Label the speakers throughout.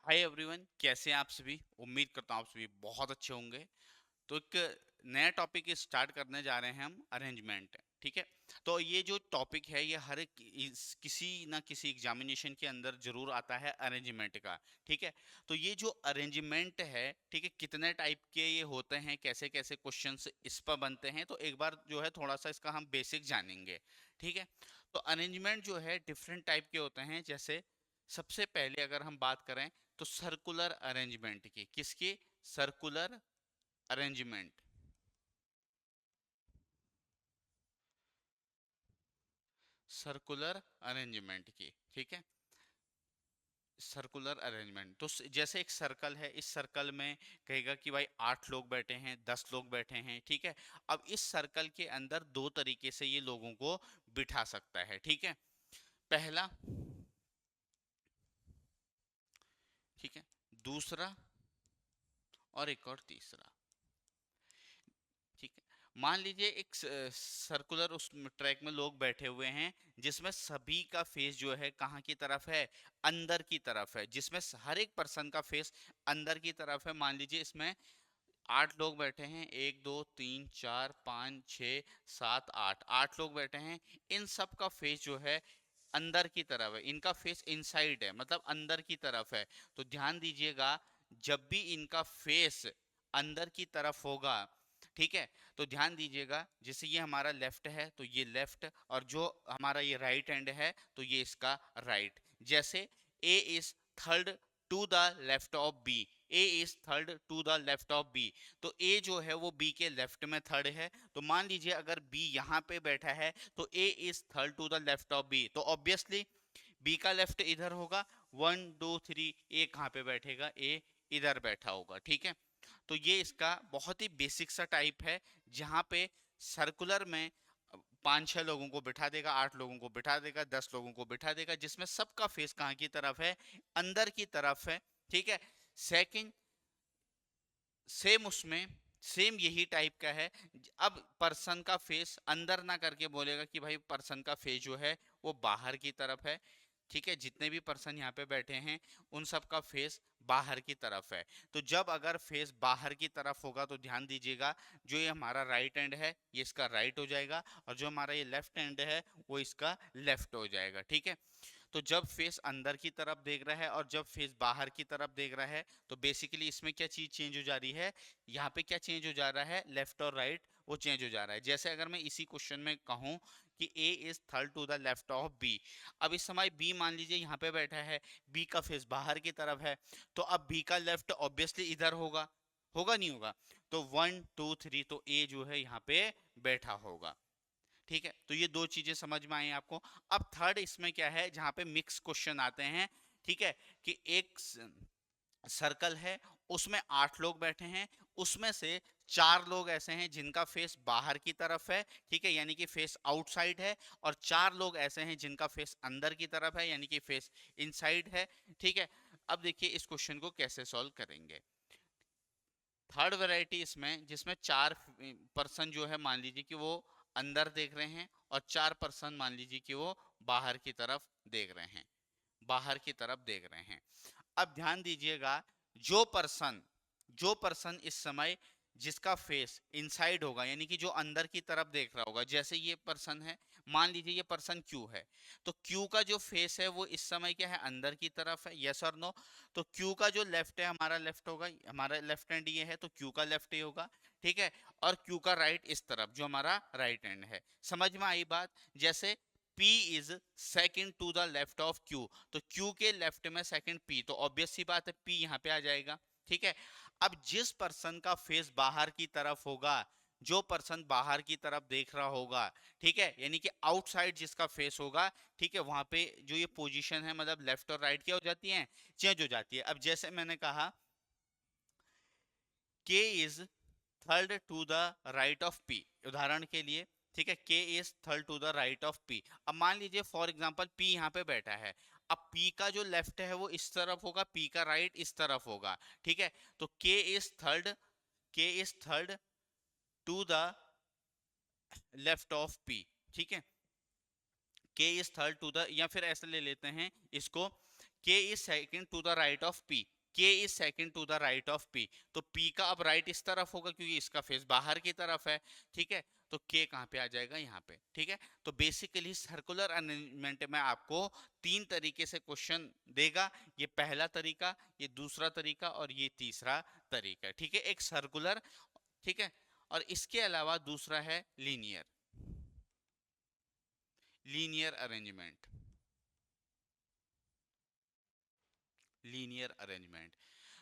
Speaker 1: Hi everyone, कैसे हैं आप सभी। उम्मीद करता हूँ आप सभी बहुत अच्छे होंगे। तो एक नया टॉपिक स्टार्ट करने जा रहे हैं हम, अरेंजमेंट। ठीक है। तो ये जो टॉपिक है ये हर एक किसी ना किसी एग्जामिनेशन के अंदर जरूर आता है, अरेंजमेंट का। ठीक है। तो ये जो अरेंजमेंट है, ठीक है, कितने टाइप के ये होते हैं, कैसे कैसे क्वेश्चंस इस पर बनते हैं, तो एक बार जो है थोड़ा सा इसका हम बेसिक जानेंगे। ठीक है। तो अरेंजमेंट जो है डिफरेंट टाइप के होते हैं। जैसे सबसे पहले अगर हम बात करें तो सर्कुलर अरेंजमेंट की, किसकी? Circular arrangement. सर्कुलर अरेंजमेंट की, ठीक है। सर्कुलर अरेंजमेंट तो जैसे एक सर्कल है, इस सर्कल में कहेगा कि भाई 8 लोग बैठे हैं, 10 लोग बैठे हैं। ठीक है। अब इस सर्कल के अंदर दो तरीके से ये लोगों को बिठा सकता है। ठीक है। पहला, ठीक है, दूसरा और एक और तीसरा। ठीक है। मान लीजिए एक सर्कुलर उस ट्रैक में लोग बैठे हुए हैं, जिसमें सभी का फेस जो है कहाँ की तरफ है? अंदर की तरफ है। जिसमें हर एक पर्सन का फेस अंदर की तरफ है। मान लीजिए इसमें 8 लोग बैठे हैं, 1 2 3 4 5 6 7 8, 8 लोग बैठे हैं। इन सब का फेस जो है अंदर की तरफ है, इनका फेस इनसाइड है, मतलब अंदर की तरफ है। तो ध्यान दीजिएगा, जब भी इनका फेस अंदर की तरफ होगा, ठीक है, तो ध्यान दीजिएगा, जैसे ये हमारा लेफ्ट है तो ये लेफ्ट, और जो हमारा ये राइट हैंड है तो ये इसका राइट। जैसे A is third to the left of B, A is third to the left of B. तो ए जो है वो बी के लेफ्ट में थर्ड है। तो मान लीजिए अगर बी यहाँ पे बैठा है तो A is third to the left of B, तो ऑब्वियसली बी का लेफ्ट इधर होगा। 1 2 3, ए कहाँ पे बैठेगा? ए इधर बैठा होगा। ठीक है। तो ये इसका बहुत ही बेसिक सा टाइप है, जहाँ पे सर्कुलर में 5 6 लोगों को बिठा देगा, 8 लोगों को बिठा देगा, 10 लोगों को बिठा देगा, जिसमें सबका फेस कहाँ की तरफ है? अंदर की तरफ है। ठीक है। सेकंड, सेम उसमें सेम यही टाइप का है। अब पर्सन का फेस अंदर ना करके बोलेगा कि भाई पर्सन का फेस जो है वो बाहर की तरफ है। ठीक है। जितने भी पर्सन यहाँ पे बैठे हैं उन सब का फेस बाहर की तरफ है। तो जब अगर फेस बाहर की तरफ होगा तो ध्यान दीजिएगा, जो ये हमारा राइट हैंड है ये इसका राइट हो जाएगा, और जो हमारा ये लेफ्ट हैंड है वो इसका लेफ्ट हो जाएगा। ठीक है। तो जब फेस अंदर की तरफ देख रहा है और जब फेस बाहर की तरफ देख रहा है, तो बेसिकली इसमें क्या चीज चेंज हो जा रही है? यहाँ पे क्या चेंज हो जा रहा है? लेफ्ट और राइट वो चेंज हो जा रहा है। जैसे अगर मैं इसी क्वेश्चन में कहूँ कि A is third to the left of B, अब इस समय बी मान लीजिए यहाँ पे बैठा है, बी का फेस बाहर की तरफ है, तो अब बी का लेफ्ट ऑब्वियसली इधर होगा, होगा नहीं होगा? तो 1 2 3, तो ए जो है यहाँ पे बैठा होगा। ठीक है। तो ये दो चीजें समझ में आई आपको। अब थर्ड इसमें क्या है, जहां पे मिक्स क्वेश्चन आते हैं। ठीक है। कि एक सर्कल है, उसमें 8 लोग बैठे हैं, उसमें से 4 लोग ऐसे हैं जिनका फेस बाहर की तरफ है, ठीक है, यानी कि फेस आउटसाइड है, और 4 लोग ऐसे हैं जिनका फेस अंदर की तरफ है, यानी कि फेस इनसाइड है। ठीक है। अब देखिए इस क्वेश्चन को कैसे सॉल्व करेंगे। थर्ड वैरायटी इसमें, जिसमें 4 पर्सन जो है मान लीजिए कि वो अंदर देख रहे हैं, और 4 पर्सन मान लीजिए कि वो बाहर की तरफ देख रहे हैं, बाहर की तरफ देख रहे हैं। अब ध्यान दीजिएगा, जो पर्सन जो पर्सन इस समय जिसका फेस इनसाइड होगा, यानी कि जो अंदर की तरफ देख रहा होगा, जैसे ये पर्सन है, मान लीजिए ये पर्सन क्यू है, तो क्यू का जो फेस है वो इस समय क्या है? अंदर की तरफ है। यस और नो? तो क्यू का जो लेफ्ट है हमारा लेफ्ट होगा, हमारा लेफ्ट हैंड ये है तो क्यू का लेफ्ट ही होगा। ठीक है। और क्यू का राइट इस तरफ, जो हमारा राइट हैंड है। समझ में आई बात? जैसे P is second to the left of Q, तो Q के लेफ्ट में सेकंड P, तो ऑब्वियस सी बात है P यहाँ पे आ जाएगा। ठीक है। अब जिस पर्सन का फेस बाहर की तरफ होगा, जो पर्सन बाहर की तरफ देख रहा होगा, ठीक है, यानी कि आउटसाइड जिसका फेस होगा, ठीक है, वहां पे जो ये पोजीशन है, मतलब लेफ्ट और राइट क्या हो जाती है? चेंज हो जाती है। अब जैसे मैंने कहा K is third to the right of P, उदाहरण के लिए, ठीक है, K is third to the right of P। अब मान लीजिए फॉर एग्जांपल P यहाँ पे बैठा है, अब P का जो लेफ्ट है वो इस तरफ होगा, P का राइट इस तरफ होगा। ठीक है। तो K is third to the left of P। ठीक है। K is third to the, या फिर ऐसे ले लेते हैं इसको, K is second to the right of P, K is second to the right of P, तो P का अब राइट इस तरफ होगा क्योंकि इसका फेस बाहर की तरफ है, ठीक है। तो K कहाँ पे आ जाएगा, यहाँ पे, ठीक है। तो बेसिकली सर्कुलर अरेंजमेंट में आपको तीन तरीके से क्वेश्चन देगा, ये पहला तरीका, ये दूसरा तरीका और ये तीसरा तरीका, ठीक है, एक सर्कुलर, ठीक है। और इसके अलावा दूसरा है linear, linear arrangement, linear arrangement.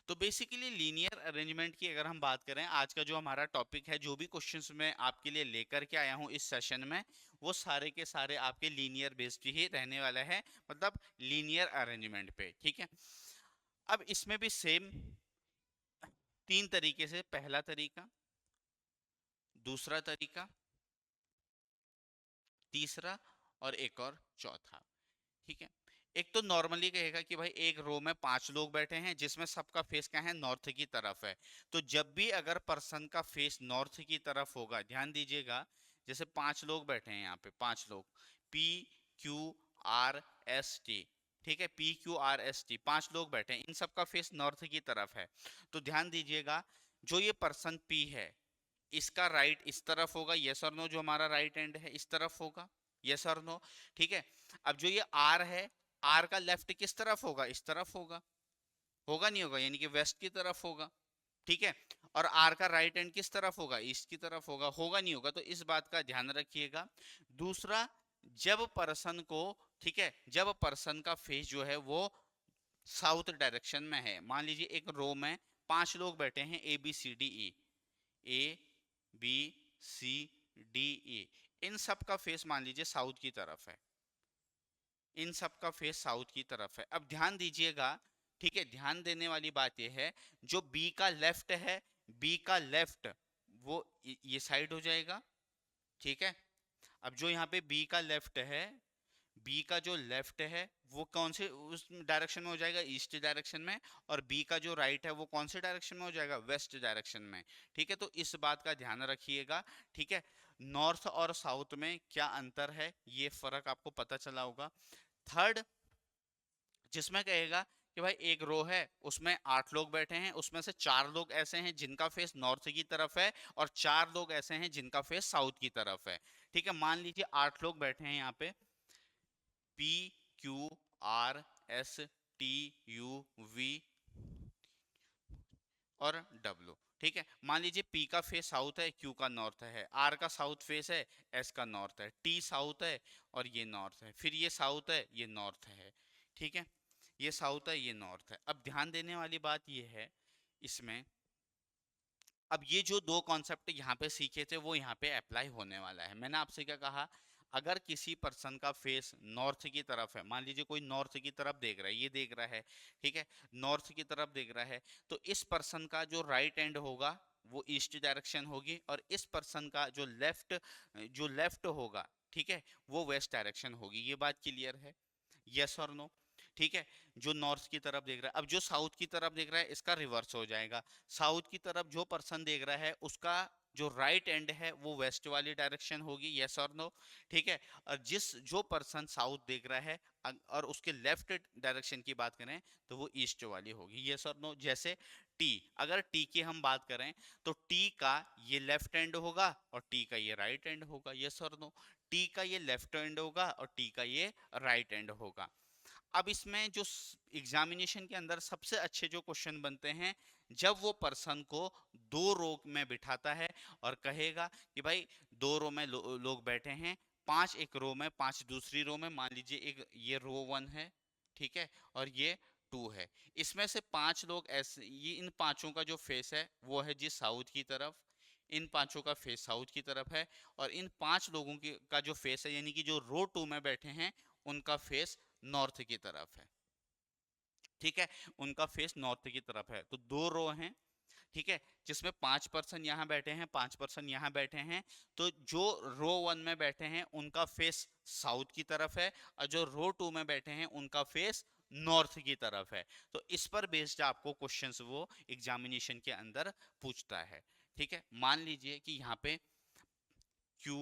Speaker 1: तो बेसिकली लीनियर अरेंजमेंट की अगर हम बात करें, आज का जो हमारा टॉपिक है, जो भी क्वेश्चंस मैं आपके लिए लेकर के आया हूं इस सेशन में, वो सारे के सारे आपके लीनियर बेस्ड ही रहने वाला है, मतलब लीनियर अरेंजमेंट पे, ठीक है। अब इसमें भी सेम तीन तरीके से, पहला तरीका, दूसरा तरीका, तीसरा और एक और चौथा, ठीक है। एक तो नॉर्मली कहेगा कि भाई एक रो में 5 लोग बैठे हैं जिसमें सबका फेस क्या है, नॉर्थ की तरफ है। तो जब भी अगर पर्सन का फेस नॉर्थ की तरफ होगा, ध्यान दीजिएगा, जैसे 5 लोग बैठे हैं यहाँ पे, 5 लोग, P Q R S T, ठीक है, P Q R S T, 5 लोग बैठे हैं, इन सबका फेस नॉर्थ की तरफ है। तो ध्यान दीजिएगा, जो ये पर्सन P है, इसका राइट इस तरफ होगा, यस और नो, जो हमारा राइट हैंड है इस तरफ होगा, यस और नो, ठीक है। अब जो ये आर है, आर का लेफ्ट किस तरफ होगा, इस तरफ होगा, होगा नहीं होगा, यानी कि वेस्ट की तरफ होगा, ठीक है। और आर का राइट हैंड किस तरफ होगा, ईस्ट की तरफ होगा, होगा नहीं होगा, तो इस बात का ध्यान रखिएगा। दूसरा, जब पर्सन को, ठीक है, जब पर्सन का फेस जो है वो साउथ डायरेक्शन में है, मान लीजिए एक रो में 5 लोग बैठे हैं, A B C D E, A B C D E, इन सब का फेस मान लीजिए साउथ की तरफ है, इन सब का फेस साउथ की तरफ है। अब ध्यान दीजिएगा, ठीक है, ध्यान देने वाली बात यह है, जो बी का लेफ्ट है, बी का लेफ्ट वो ये साइड हो जाएगा, ठीक है। अब जो यहाँ पे बी का लेफ्ट है, बी का जो लेफ्ट है वो कौन से उस डायरेक्शन में हो जाएगा, ईस्ट डायरेक्शन में, और बी का जो राइट है वो कौन से डायरेक्शन में हो जाएगा, वेस्ट डायरेक्शन में, ठीक है। तो इस बात का ध्यान रखिएगा, ठीक है। नॉर्थ और साउथ में क्या अंतर है, ये फर्क आपको पता चला होगा। थर्ड, जिसमें कहेगा कि भाई एक रो है, उसमें 8 लोग बैठे हैं, उसमें से 4 लोग ऐसे हैं जिनका फेस नॉर्थ की तरफ है और 4 लोग ऐसे हैं जिनका फेस साउथ की तरफ है, ठीक है। मान लीजिए 8 लोग बैठे हैं यहाँ पे, P Q R S T U V और W, ठीक है। मान लीजिए P का फेस साउथ है, Q का नॉर्थ है, R का साउथ फेस है, S का नॉर्थ है, T साउथ है और ये नॉर्थ है, फिर ये साउथ है, ये नॉर्थ है, ठीक है, ये साउथ है, ये नॉर्थ है। अब ध्यान देने वाली बात ये है इसमें, अब ये जो दो कॉन्सेप्ट यहाँ पे सीखे थे वो यहाँ पे अप्लाई होने वाला है। मैंने आपसे क्या कहा, अगर किसी पर्सन का फेस नॉर्थ की तरफ है, मान लीजिए कोई नॉर्थ की तरफ देख रहा है, ये देख रहा है, ठीक है, नॉर्थ की तरफ देख रहा है, तो इस पर्सन का जो राइट हैंड होगा वो ईस्ट डायरेक्शन होगी, और इस पर्सन का जो लेफ्ट होगा, ठीक है, वो वेस्ट डायरेक्शन होगी। ये बात क्लियर है, यस और नो, ठीक है। जो नॉर्थ की तरफ देख रहा है, अब जो साउथ की तरफ देख रहा है इसका रिवर्स हो जाएगा, साउथ की तरफ जो पर्सन देख रहा है उसका जो राइट एंड है वो वेस्ट वाली डायरेक्शन होगी, यस और नो, ठीक है। और जो पर्सन साउथ देख रहा है और उसके लेफ्ट डायरेक्शन की बात करें तो वो ईस्ट वाली होगी, यस और नो। जैसे टी, अगर टी की हम बात करें तो टी का ये लेफ्ट एंड होगा और टी का ये राइट एंड होगा, यस और नो। टी का ये लेफ्ट एंड होगा और टी का ये राइट एंड होगा। अब इसमें जो एग्जामिनेशन के अंदर सबसे अच्छे जो क्वेश्चन बनते हैं, जब वो पर्सन को दो रो में बिठाता है और कहेगा कि भाई 2 रो में लोग बैठे हैं, 5 एक रो में, 5 दूसरी रो में, मान लीजिए एक ये रो 1 है, ठीक है, और ये 2 है, इसमें से 5 लोग ऐसे, ये इन पांचों का जो फेस है वो है जी साउथ की तरफ, इन पांचों का फेस साउथ की तरफ है, और इन 5 लोगों की का जो फेस है, यानी कि जो रो 2 में बैठे हैं, उनका फेस नॉर्थ की तरफ है, ठीक है, उनका फेस नॉर्थ की तरफ है। तो 2 रो हैं, ठीक है, जिसमें 5 पर्सन यहाँ बैठे हैं, 5 पर्सन यहाँ बैठे हैं, तो जो रो 1 में बैठे हैं उनका फेस साउथ की तरफ है, और जो रो 2 में बैठे हैं उनका फेस नॉर्थ की तरफ है। तो इस पर बेस्ड आपको क्वेश्चंस वो एग्जामिनेशन के अंदर पूछता है, ठीक है। मान लीजिए कि यहाँ पे Q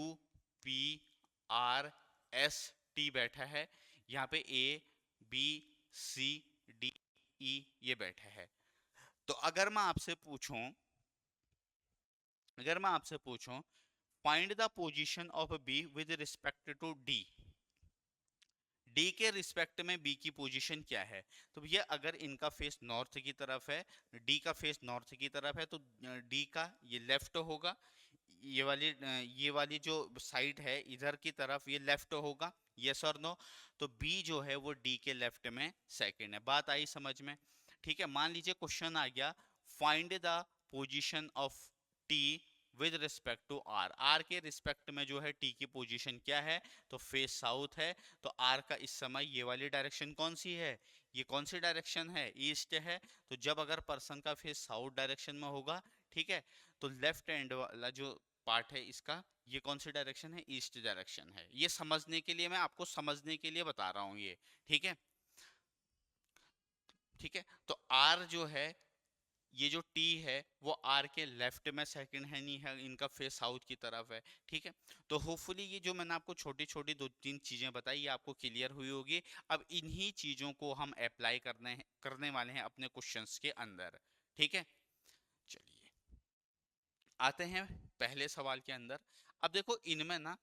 Speaker 1: P R S T बैठा है, यहाँ पे A B C ई ये बैठा है। तो अगर मैं आपसे पूछूं find the position of B with respect to D, D के रिस्पेक्ट में बी की पोजीशन क्या है। तो भैया अगर इनका फेस नॉर्थ की तरफ है, डी का फेस नॉर्थ की तरफ है, तो डी का ये लेफ्ट होगा, ये वाली जो साइड है इधर की तरफ ये लेफ्ट होगा, यस और नो। तो बी जो है वो डी के लेफ्ट में सेकंड है। बात आई समझ में? ठीक है, मान लीजिए क्वेश्चन आ गया find the position of T with respect to R, R के रिस्पेक्ट में जो है टी की पोजीशन क्या है, तो फेस साउथ है। तो आर का इस समय ये वाली डायरेक्शन कौन सी है, ये कौन सी डायरेक्शन है, ईस्ट है। तो जब अगर पर्सन का फेस साउथ डायरेक्शन में होगा, ठीक है, तो लेफ्ट हैंड वाला जो पार्ट है इसका ये कौन सी डायरेक्शन है, ईस्ट डायरेक्शन है। ये समझने के लिए, मैं आपको समझने के लिए बता रहा हूँ ये, ठीक है। ठीक है, तो आर जो है, ये जो टी है वो आर के लेफ्ट में सेकंड है, नहीं है, इनका फेस साउथ की तरफ है। ठीक है, तो होपफुली ये जो मैंने आपको छोटी छोटी दो तीन चीजें बताई ये आपको क्लियर हुई होगी। अब इन्हीं चीजों को हम अप्लाई करने वाले हैं अपने क्वेश्चंस के अंदर। ठीक है, चलिए आते हैं पहले सवाल के अंदर। अब देखो इनमें ना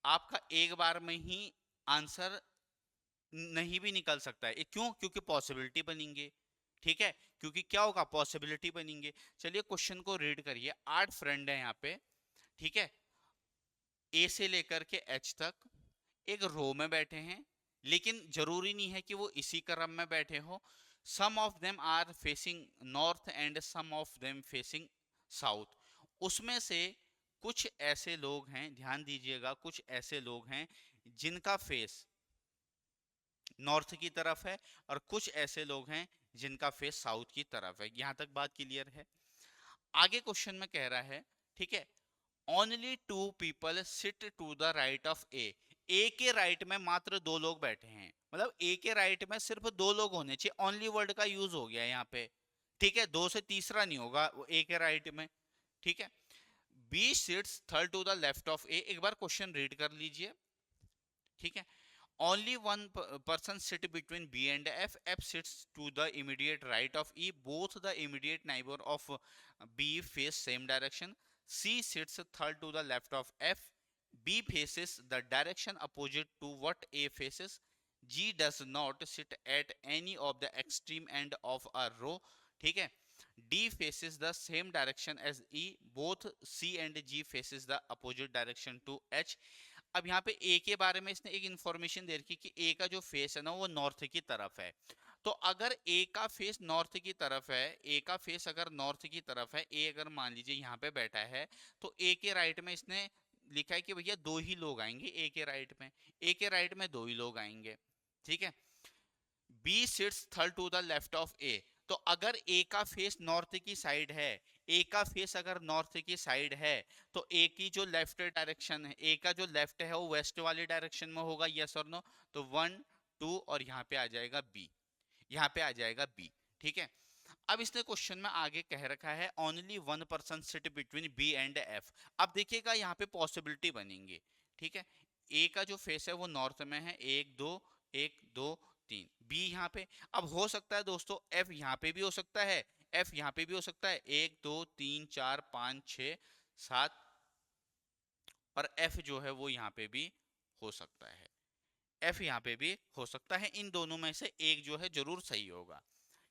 Speaker 1: आपका एक बार में ही आंसर नहीं भी निकल सकता है। क्यों? क्योंकि पॉसिबिलिटी बनेंगे। ठीक है, क्योंकि क्या होगा, पॉसिबिलिटी बनेंगे। चलिए क्वेश्चन को रीड करिए। 8 फ्रेंड है यहाँ पे, ठीक है, ए से लेकर के एच तक एक रो में बैठे हैं, लेकिन जरूरी नहीं है कि वो इसी क्रम में बैठे हो। Some of them are facing north and some of them facing south. उसमें से कुछ ऐसे लोग हैं, ध्यान दीजिएगा, कुछ ऐसे लोग हैं जिनका फेस नॉर्थ की तरफ है और कुछ ऐसे लोग हैं जिनका फेस साउथ की तरफ है। यहां तक बात क्लियर है? आगे क्वेश्चन में कह रहा है, ठीक है, only 2 people sit to the right of A, A के राइट में मात्र 2 लोग बैठे हैं। मतलब ए के राइट में सिर्फ 2 लोग होने चाहिए, ओनली वर्ड का यूज हो गया यहाँ पे। ठीक है, 2 से तीसरा नहीं होगा वो ए के राइट में। ठीक है, B sits third to the left of A, एक बार क्वेश्चन रीड कर लीजिए। ठीक है, only one person sit between B and F. F sits to the immediate right of E. Both the immediate neighbor of B face same direction. C sits third to the left of F. B faces the direction opposite to what A faces. G does not sit at any of the extreme end of a row. ठीक है, D faces the same direction as E. Both C and G faces the opposite direction to H. अब यहाँ पे ए के बारे में इसने एक इंफॉर्मेशन दे रखी कि ए का जो फेस है ना वो नॉर्थ की तरफ है। तो अगर ए का फेस नॉर्थ की तरफ है, ए का फेस अगर नॉर्थ की तरफ है, ए अगर मान लीजिए यहाँ पे बैठा है, तो ए के राइट में इसने लिखा है कि भैया 2 ही लोग आएंगे ए के राइट में, ए के राइट में 2 ही लोग आएंगे। ठीक है, B sits third to the left of A, तो अगर ए का फेस नॉर्थ की साइड है, ए का फेस अगर नॉर्थ की साइड है, तो ए की जो लेफ्ट डायरेक्शन है, ए का जो लेफ्ट है वो वेस्ट वाली डायरेक्शन में होगा, यस और नो। तो 1 2 और यहाँ पे आ जाएगा बी, यहाँ पे आ जाएगा बी। ठीक है, अब इसने क्वेश्चन में आगे कह रखा है only 1 person sit between B and F. अब देखिएगा यहाँ पे पॉसिबिलिटी बनेंगे। ठीक है, ए का जो फेस है वो नॉर्थ में है, 1 2 1 2 3, बी यहाँ पे। अब हो सकता है दोस्तों एफ यहाँ पे भी हो सकता है, एफ यहाँ पे भी हो सकता है, 1 2 3 4 5 6 7, और एफ जो है वो यहाँ पे भी हो सकता है, एफ यहाँ पे भी हो सकता है। इन दोनों में से एक जो है जरूर सही होगा।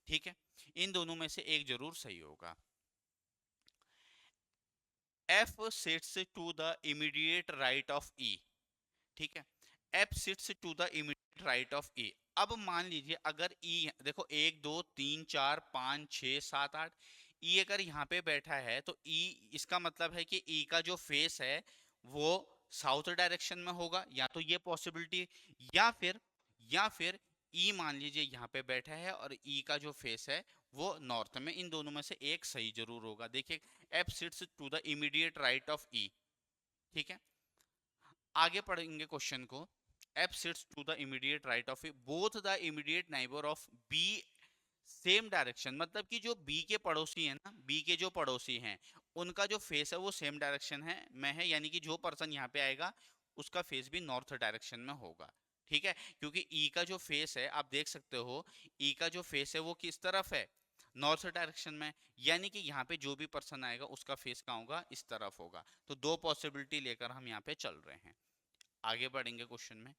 Speaker 1: ठीक है, इन दोनों में से एक जरूर सही होगा। F sits to the immediate right of E. ठीक है, F sits to the immediate right of E. अब मान लीजिए अगर ई देखो 1 2 3 4 5 6 7 8, ई अगर यहाँ पे बैठा है तो ई इसका मतलब है कि ई का जो फेस है वो साउथ डायरेक्शन में होगा, या तो ये पॉसिबिलिटी, या फिर ई मान लीजिए यहाँ पे बैठा है और ई का जो फेस है वो नॉर्थ में। इन दोनों में से एक सही जरूर होगा। देखिए F sits to the immediate right of E. ठीक है, आगे पढ़ेंगे क्वेश्चन को। F sits to the immediate right of A, both the immediate neighbour of B same direction, मतलब कि जो बी के पड़ोसी हैं ना, बी के जो पड़ोसी हैं उनका जो फेस है वो सेम डायरेक्शन है में है, यानी कि जो पर्सन यहाँ पे आएगा उसका फेस भी नॉर्थ डायरेक्शन में होगा। ठीक है, क्योंकि ई का जो फेस है आप देख सकते हो, ई का जो फेस है वो किस तरफ है, नॉर्थ डायरेक्शन में, यानी कि यहाँ पे जो भी पर्सन आएगा उसका फेस कहाँ होगा, इस तरफ होगा। तो दो पॉसिबिलिटी लेकर हम यहाँ पे चल रहे हैं। आगे बढ़ेंगे क्वेश्चन में।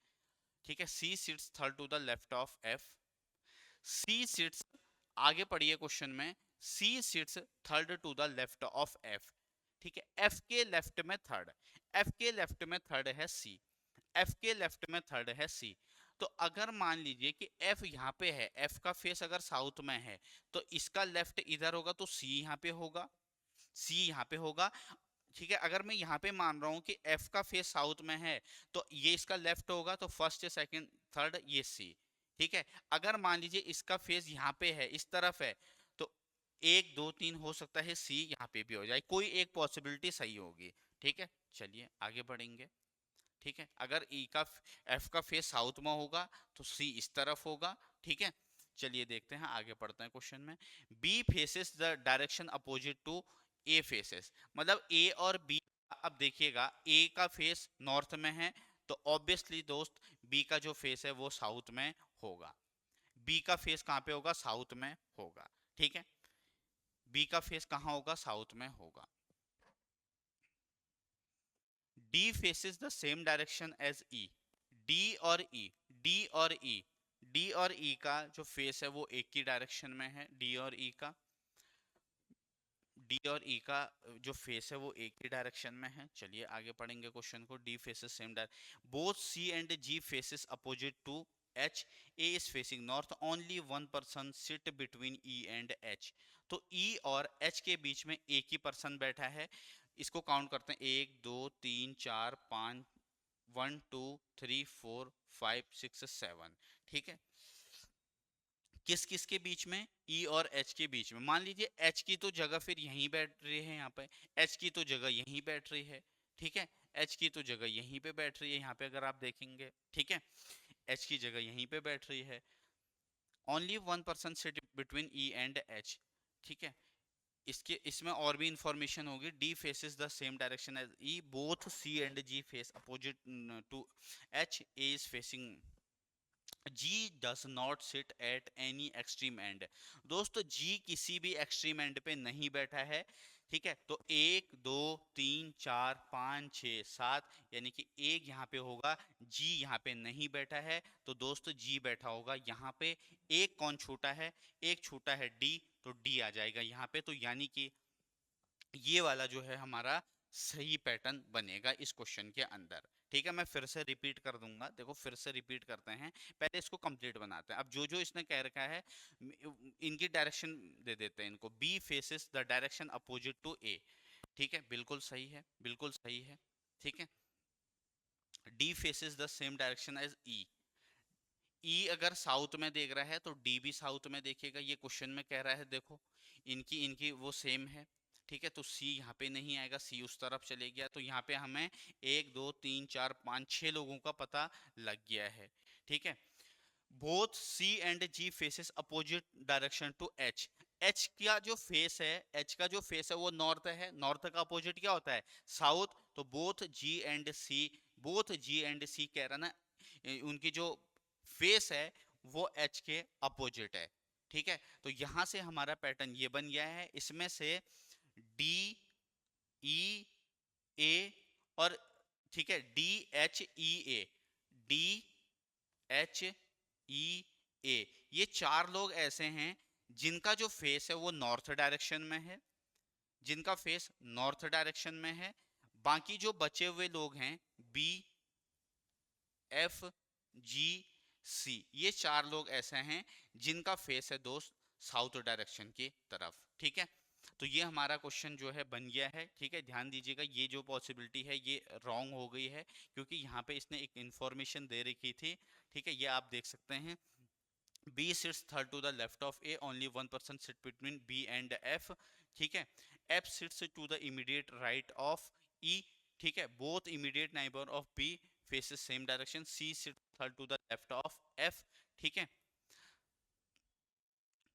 Speaker 1: ठीक है, C sits third to the left of F. C sits, आगे पढ़िए क्वेश्चन में, C sits third to the left of F. ठीक है, एफ के लेफ्ट में थर्ड, एफ के लेफ्ट में थर्ड है सी, एफ के लेफ्ट में थर्ड है सी। तो अगर मान लीजिए कि एफ यहाँ पे है, एफ का फेस अगर साउथ में है, तो इसका लेफ्ट इधर होगा, तो सी यहाँ पे होगा, सी यहाँ पे होगा। ठीक है, अगर मैं यहाँ पे मान रहा हूँ कि एफ का फेस साउथ में है, तो ये इसका लेफ्ट होगा, तो फर्स्ट सेकंड थर्ड ये सी। ठीक है, अगर मान लीजिए इसका फेस यहाँ पे है, इस तरफ है, तो एक दो तीन हो सकता है सी यहाँ पे भी हो जाए, कोई एक पॉसिबिलिटी सही होगी। ठीक है, चलिए आगे बढ़ेंगे। ठीक है, अगर ई का एफ का फेस साउथ में होगा तो सी इस तरफ होगा। ठीक है, चलिए देखते हैं, आगे पढ़ते हैं क्वेश्चन में। B faces the direction opposite to A faces, मतलब ए और बी। अब देखिएगा, ए का फेस नॉर्थ में है, तो ऑब्वियसली दोस्त बी का जो फेस है वो साउथ में होगा। बी का फेस कहाँ पे होगा, साउथ में होगा। ठीक है, बी का फेस कहाँ होगा, साउथ में होगा। D faces the same direction as E, D और ई, डी और ई, डी और ई का जो फेस है वो एक ही डायरेक्शन में है, डी और ई का, डी और ई का जो फेस है वो एक ही डायरेक्शन में है। चलिए आगे पढ़ेंगे क्वेश्चन को। D faces same direction, both C and G faces opposite to H, A is facing north, only one person sit between E and H. तो ई और एच के बीच में एक ही पर्सन बैठा है। इसको काउंट करते हैं, एक दो तीन चार पाँच, 1 2 3 4 5 6 7। ठीक है, किस किस के बीच में, ई और एच के बीच में। मान लीजिए एच की तो जगह फिर यहीं बैठ रही है, यहाँ पे एच की तो जगह यहीं बैठ रही है। ठीक है, एच की तो जगह यहीं पे बैठ रही है, यहाँ पे अगर आप देखेंगे। ठीक है, एच की जगह यहीं पे बैठ रही है। Only one person sit between E and H. ठीक है, इसके इसमें और भी इंफॉर्मेशन होगी। D faces the same direction as E, both C and G face opposite to H, A is facing, G does not sit at any extreme end. दोस्तों G किसी भी एक्सट्रीम एंड पे नहीं बैठा है। ठीक है, तो एक दो तीन चार पाँच छः सात, यानी कि एक यहाँ पे होगा, जी यहाँ पे नहीं बैठा है, तो दोस्तों जी बैठा होगा यहाँ पे। एक कौन छोटा है, एक छोटा है डी, तो डी आ जाएगा यहाँ पे। तो यानी कि ये वाला जो है हमारा सही पैटर्न बनेगा इस क्वेश्चन के अंदर। ठीक है, मैं फिर से रिपीट कर दूंगा, देखो फिर से रिपीट करते हैं, पहले इसको कंप्लीट बनाते हैं। अब जो जो इसने कह रखा है इनकी डायरेक्शन दे देते हैं इनको। B faces the direction opposite to A. ठीक है, बिल्कुल सही है, बिल्कुल सही है। ठीक है, D faces the same direction as E, E अगर साउथ में देख रहा है तो डी भी साउथ में देखेगा, ये क्वेश्चन में कह रहा है। देखो इनकी इनकी वो सेम है। ठीक है, तो सी यहाँ पे नहीं आएगा, सी उस तरफ चले गया, तो यहाँ पे हमें एक दो तीन चार पाँच छः लोगों का पता लग गया है। ठीक है, both C and G faces opposite direction to H. H का जो फेस है, एच का जो फेस है वो नॉर्थ है, नॉर्थ का अपोजिट क्या होता है, साउथ। तो both G and C, both G and C कह रहा ना, उनकी जो फेस है वो एच के अपोजिट है। ठीक है, तो यहां से हमारा पैटर्न ये बन गया है, इसमें से डी ई ए और, ठीक है, डी एच ई ए, डी एच ई ए, ये चार लोग ऐसे हैं जिनका जो फेस है वो नॉर्थ डायरेक्शन में है, जिनका फेस नॉर्थ डायरेक्शन में है। बाकी जो बचे हुए लोग हैं बी एफ जी सी, ये चार लोग ऐसे हैं जिनका फेस है दोस्त साउथ डायरेक्शन की तरफ। ठीक है, तो ये हमारा क्वेश्चन जो है बन गया है। ठीक है, ध्यान दीजिएगा, ये जो पॉसिबिलिटी है ये रॉन्ग हो गई है, क्योंकि यहाँ पे इसने एक इंफॉर्मेशन दे रखी थी। ठीक है, ये आप देख सकते हैं, B sits third to the left of A, only one person sit between B and F। ठीक है, F sits to the immediate right of E। ठीक है, both immediate neighbor of B faces same direction। C sits third to the left of F। ठीक है,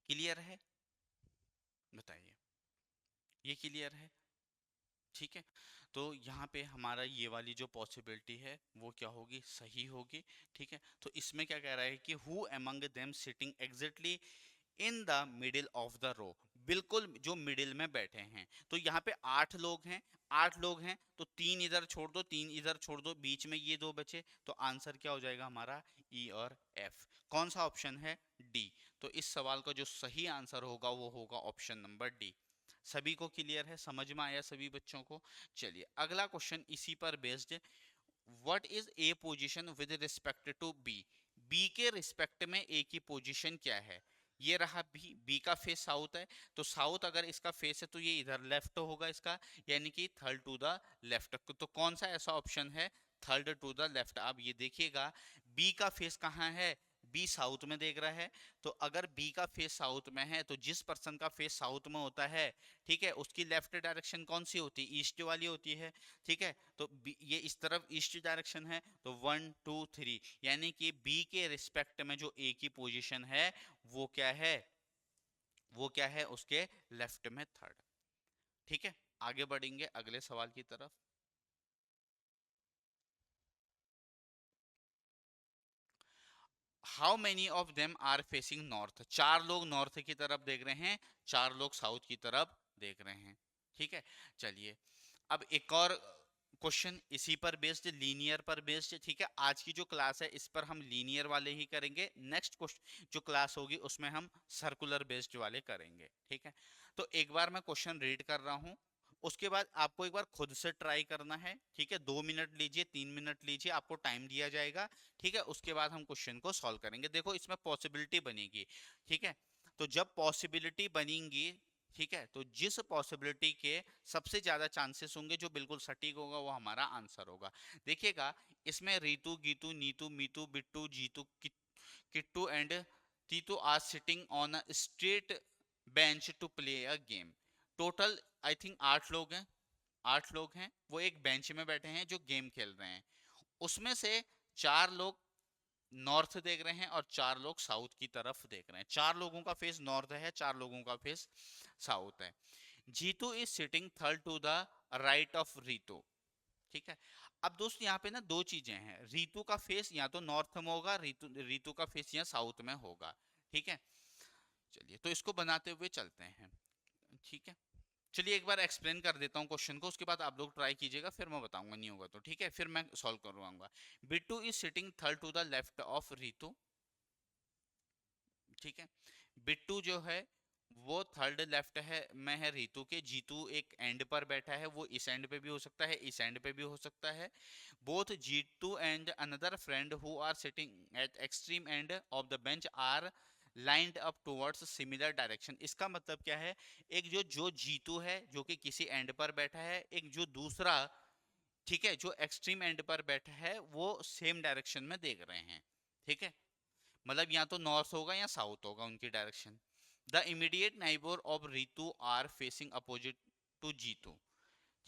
Speaker 1: clear है, बताइए, ये clear है। ठीक है, तो यहाँ पे हमारा ये वाली जो पॉसिबिलिटी है वो क्या होगी, सही होगी। ठीक है, तो इसमें क्या कह रहा है कि who among them sitting exactly in the middle of the row, बिल्कुल जो मिडिल में बैठे हैं। तो यहाँ पे 8 लोग हैं, 8 लोग हैं तो 3 इधर छोड़ दो, 3 इधर छोड़ दो, बीच में ये 2 बचे, तो आंसर क्या हो जाएगा हमारा, ई और एफ। कौन सा ऑप्शन है, डी। तो इस सवाल का जो सही आंसर होगा वो होगा ऑप्शन नंबर डी। सभी को क्लियर है, समझ में आया सभी बच्चों को। चलिए अगला क्वेश्चन इसी पर बेस्ड है। What is A position with respect to B, B के रिस्पेक्ट में ए की पोजीशन क्या है। ये रहा बी, बी का फेस साउथ है, तो साउथ अगर इसका फेस है तो ये इधर लेफ्ट होगा इसका, यानी कि थर्ड टू द लेफ्ट। तो कौन सा ऐसा ऑप्शन है, थर्ड टू द लेफ्ट। आप ये देखिएगा बी का फेस कहाँ है, बी साउथ में देख रहा है, तो अगर बी का फेस साउथ में है तो जिस पर्सन का फेस साउथ में होता है, ठीक है, उसकी लेफ्ट डायरेक्शन कौन सी होती है, ईस्ट वाली होती है। ठीक है, तो ये इस तरफ ईस्ट डायरेक्शन है, तो 1 2 3, यानी कि बी के रिस्पेक्ट में जो ए की पोजीशन है वो क्या है, वो क्या है उसके लेफ्ट में थर्ड। ठीक है, आगे बढ़ेंगे अगले सवाल की तरफ। How many of them are facing north, 4 लोग नॉर्थ की तरफ देख रहे हैं, 4 लोग साउथ की तरफ देख रहे हैं। ठीक है, चलिए अब एक और क्वेश्चन इसी पर बेस्ड, लीनियर पर बेस्ड। ठीक है, आज की जो क्लास है इस पर हम लीनियर वाले ही करेंगे, नेक्स्ट क्वेश्चन जो क्लास होगी उसमें हम सर्कुलर बेस्ड वाले करेंगे। ठीक है, तो एक बार मैं क्वेश्चन रीड कर रहा हूँ, उसके बाद आपको एक बार खुद से ट्राई करना है। ठीक है, 2 मिनट लीजिए, 3 मिनट लीजिए, आपको टाइम दिया जाएगा। ठीक है, उसके बाद हम क्वेश्चन को सॉल्व करेंगे। देखो इसमें पॉसिबिलिटी बनेगी। ठीक है, तो जब पॉसिबिलिटी बनेंगी, ठीक है, तो जिस पॉसिबिलिटी के सबसे ज्यादा चांसेस होंगे जो बिल्कुल सटीक होगा वो हमारा आंसर होगा। देखिएगा इसमें Ritu, Gitu, Nitu, Mitu, Bittu, Jitu, Kittu and Titu are sitting on a straight bench to play a game. Total I think 8 लोग हैं, 8 लोग हैं, वो एक बेंच में बैठे हैं जो गेम खेल रहे हैं। उसमें से 4 लोग नॉर्थ देख रहे हैं और 4 लोग साउथ की तरफ देख रहे हैं। 4 लोगों का फेस नॉर्थ है, 4 लोगों का फेस साउथ है। Jitu is sitting third to the right of Ritu. ठीक है, अब दोस्त यहाँ पे ना 2 चीजें हैं, रीतू का फेस या तो नॉर्थ में होगा, रीतू रीतू का फेस यहाँ साउथ में होगा। ठीक है, चलिए तो इसको बनाते हुए चलते हैं। ठीक है, चलिए एक बार एक्सप्लेन कर देता हूँ क्वेश्चन को, उसके बाद आप लोग ट्राई कीजिएगा, फिर मैं बताऊंगा, नहीं होगा तो ठीक है, फिर मैं सॉल्व करवाऊंगा। Bittu is sitting third to the left of Ritu. ठीक है, बिट्टू जो है वो थर्ड लेफ्ट है में है रीतू के, जीतू एक एंड पर बैठा है, वो इस एंड पे भी हो सकता है, इस एंड पे भी हो सकता है। Both Jitu and another friend who are sitting at extreme end of the bench are lined up towards similar direction. इसका मतलब क्या है, एक जो जो जीतू है जो कि किसी एंड पर बैठा है, एक जो दूसरा, ठीक है, जो एक्सट्रीम एंड पर बैठा है वो सेम डायरेक्शन में देख रहे हैं। ठीक है, मतलब या तो नॉर्थ होगा या साउथ होगा उनकी direction. The immediate neighbour of Ritu are facing opposite to Jitu.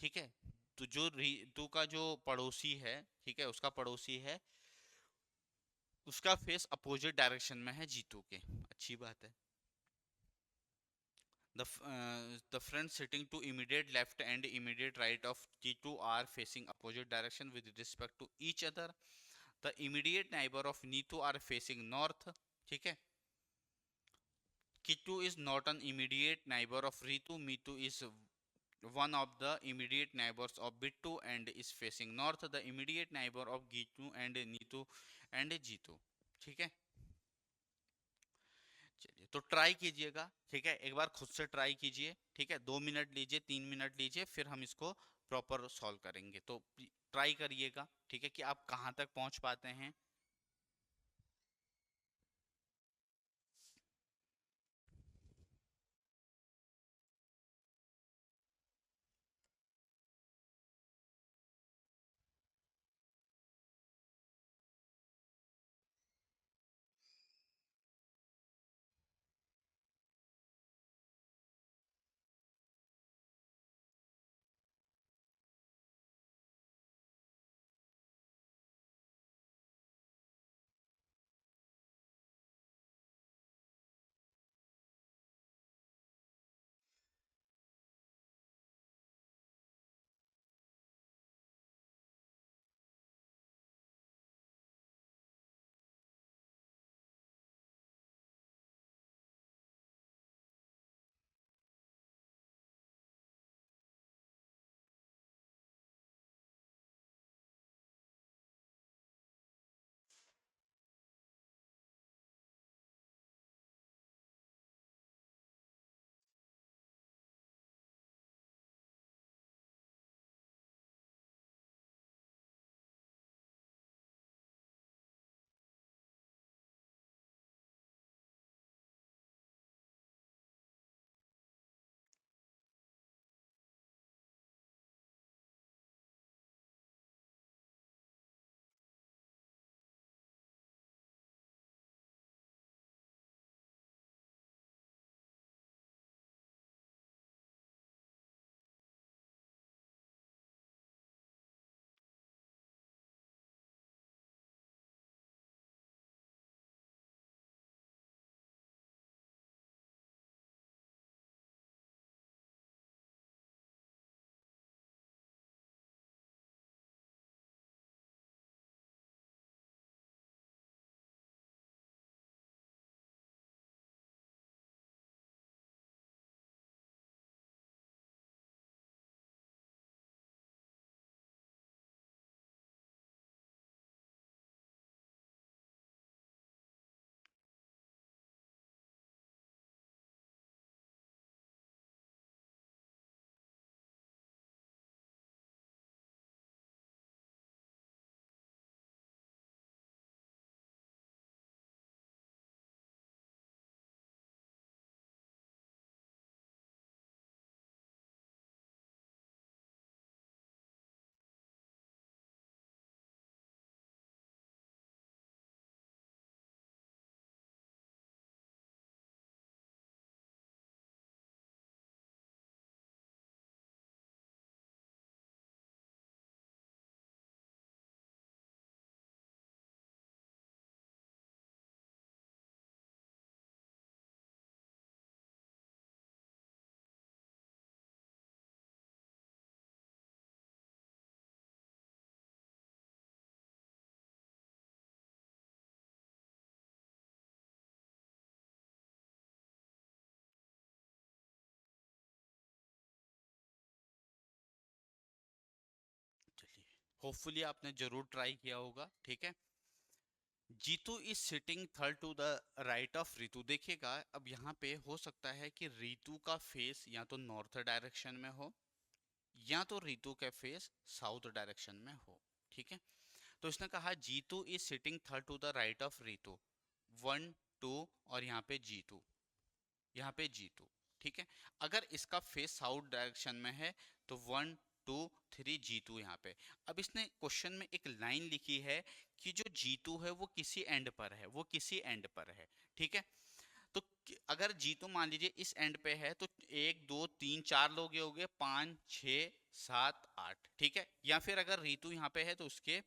Speaker 1: ठीक है, तो जो रीतू का जो पड़ोसी है, ठीक है, उसका पड़ोसी है, उसका फेस अपोजिट डायरेक्शन में है जीतू के। अच्छी बात है। The friends sitting to immediate left and immediate right of T2 are facing opposite direction with respect to each other. The immediate neighbor of Nitu are facing north. ठीक है, Kitu is not an immediate neighbor of Ritu. Mitu is one of the immediate neighbors of Bittu and is facing north. The immediate neighbor of Gitu and Nitu and Jitu. ठीक है, चलिए तो try कीजिएगा। ठीक है, एक बार खुद से ट्राई कीजिए। ठीक है, 2 मिनट लीजिए, 3 मिनट लीजिए, फिर हम इसको प्रॉपर सॉल्व करेंगे। तो ट्राई करिएगा, ठीक है, कि आप कहाँ तक पहुँच पाते हैं। होपफुली आपने जरूर ट्राई किया होगा, ठीक है। Jitu is sitting third to the right of Ritu. देखिएगा अब यहाँ पे हो सकता है कि रितु का फेस या तो नॉर्थ डायरेक्शन में हो या तो रितु का फेस साउथ डायरेक्शन में हो, ठीक है। तो इसने कहा Jitu is sitting third to the right of Ritu, 1 2 और यहाँ पे जीतू, यहाँ पे जीतू, ठीक है। अगर इसका फेस साउथ डायरेक्शन में है तो 1 2 3 जीतू यहाँ पे। अब इसने क्वेश्चन में एक लाइन लिखी है कि जो जीतू है वो किसी एंड पर है, वो किसी एंड पर है, ठीक है। तो अगर जीतू मान लीजिए इस एंड पे है तो 1 2 3 4 लोग ये हो गए, 5 6 7 8, ठीक है। या फिर अगर रीतू यहाँ पे है तो उसके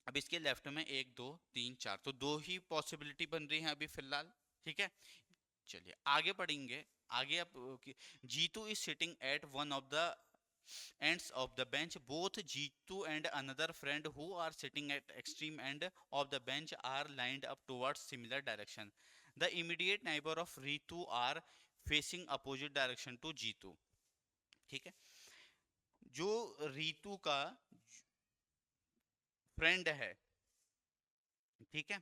Speaker 1: अब इसके लेफ्ट में 1 2 3 4, तो दो ही पॉसिबिलिटी बन रही है अभी फिलहाल, ठीक है। चलिए आगे बढ़ेंगे। आगे अब Jitu is sitting at one of the ends of the bench. Both Jitu and another friend who are sitting at extreme end of the bench are lined up towards similar direction. The immediate neighbor of Ritu are facing opposite direction to Jitu, ठीक है। जो रितु का friend है, ठीक है,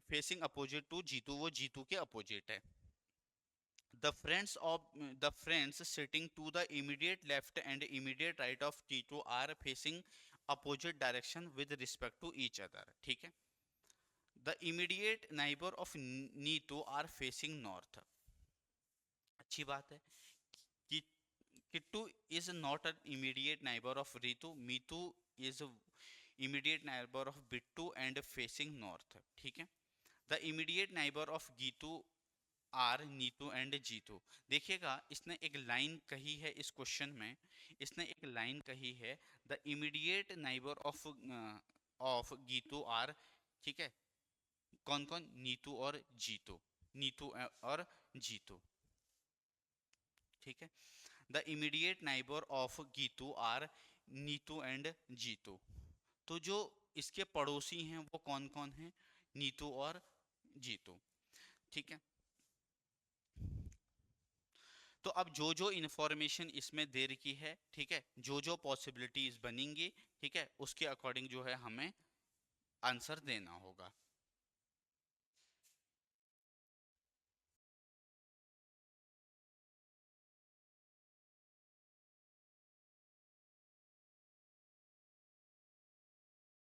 Speaker 1: facing opposite to Jitu, वो जीतू के opposite है। The friends sitting to the immediate left and immediate right of Tito are facing opposite direction with respect to each other, ठीक है। The immediate neighbor of Nito are facing north, अच्छी बात है कि Kittu is not an immediate neighbor of Ritu, Mitu is immediate neighbor of Bittu and facing north, ठीक है। The immediate neighbor of Gitu are Nitu and Jitu. देखिएगा इसने एक line कही है इस क्वेश्चन में, इसने एक लाइन कही है the immediate neighbour of of Gitu are, ठीक है। कौन कौन? नीतू और जीतू, नीतू और जीतू, ठीक है। The immediate neighbour of Gitu are Nitu and Jitu. तो जो इसके पड़ोसी हैं वो कौन कौन हैं? नीतू और जीतू, ठीक है। तो अब जो जो इन्फॉर्मेशन इसमें दे रखी है, ठीक है, जो जो पॉसिबिलिटीज बनेंगी, ठीक है, उसके अकॉर्डिंग जो है हमें आंसर देना होगा।